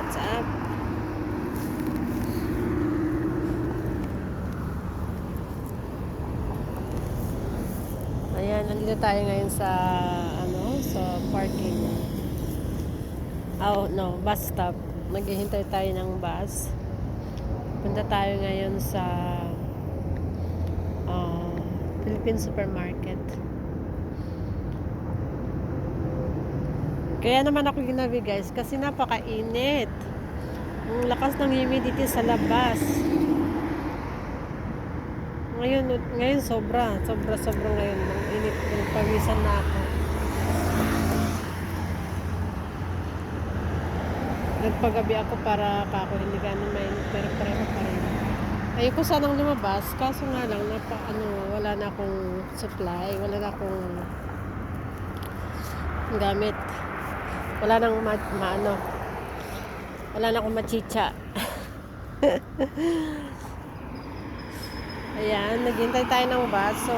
What's up? Ayan, nandito tayo ngayon sa sa parking. Oh, no, bus stop. Naghihintay tayo ng bus. Punta tayo ngayon sa Philippine Supermarket. Kaya naman ako ginabi guys kasi napakainit. Ang lakas ng humidity sa labas. Ngayon sobra ngayon. Ang init, nagpawisan na ako. Nagpagabi ako para ako hindi gano'n mainit pero pareho pa rin. Ayoko sanang lumabas kaso nga lang wala na akong supply, wala na akong gamit. Wala nang wala na akong machicha. Ayan, naghintay tayo ng bus. So,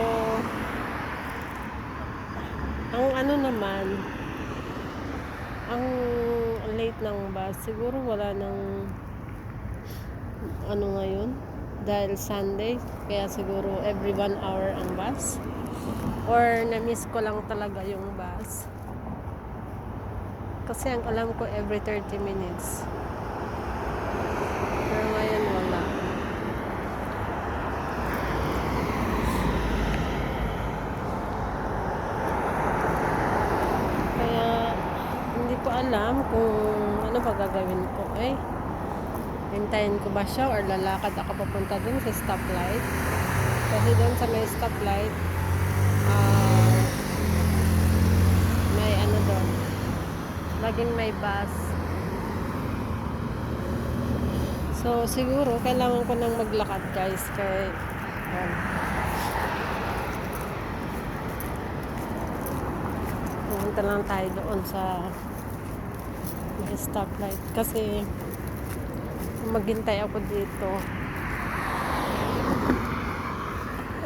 ang late ng bus. Siguro wala nang ngayon. Dahil Sunday. Kaya siguro every 1 hour ang bus. Or na-miss ko lang talaga yung bus. Kasi ang alam ko every 30 minutes. Pero ngayon wala. Kaya hindi ko alam kung ano ba gagawin ko. Hintayin ko ba siya or lalakad ako papunta dun sa stoplight. Kasi dun sa may stoplight may doon. Laging may bus. So, siguro, kailangan ko nang maglakad, guys. Kaya, pumunta lang tayo doon sa may stoplight. Kasi, maghintay ako dito.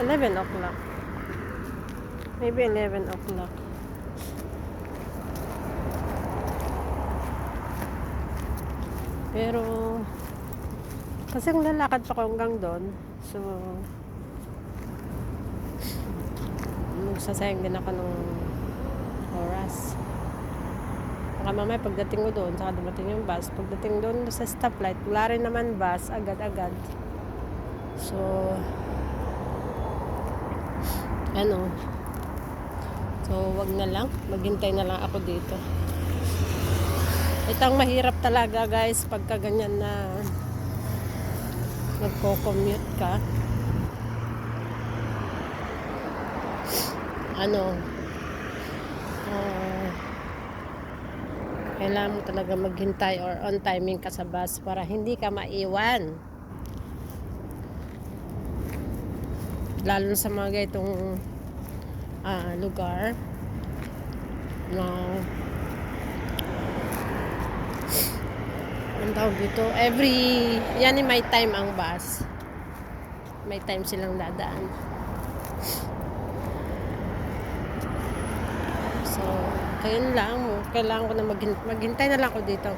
11 o'clock. Maybe 11 o'clock. Pero, kasi kung lalakad pa ko hanggang doon, so, magsasayang din ako ng oras. Baka mamaya pagdating ko doon, saka dumating yung bus. Pagdating doon sa stoplight, wala rin naman bus, agad-agad. So, wag na lang. Maghintay na lang ako dito. Itang mahirap talaga guys pagka ganyan na nagko-commute ka. Kailangan mo talaga maghintay or on timing ka sa bus para hindi ka maiwan. Lalo sa mga itong lugar na ang tawag dito, yan may time ang bus. May time silang dadaan. So, kailangan ko na maghintay na lang ako dito.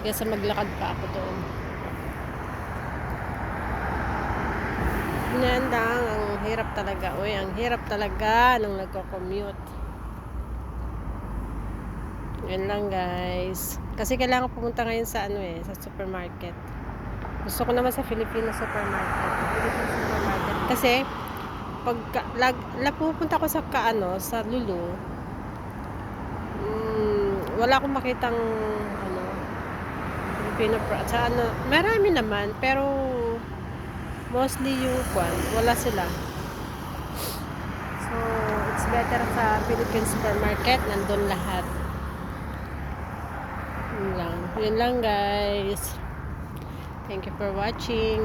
Kaysa maglakad pa ako doon. Yan lang, ang hirap talaga. Ang hirap talaga nung nagko-commute. Yan lang guys. Kasi kailangan pumunta ngayon sa sa supermarket. Gusto ko naman sa Philippine supermarket. Kasi pupunta ko sa Lulu. Wala akong makitang Filipino sa marami naman pero mostly yung wala sila. So, it's better sa Philippine supermarket, nandun lahat. Yun lang guys. Thank you for watching.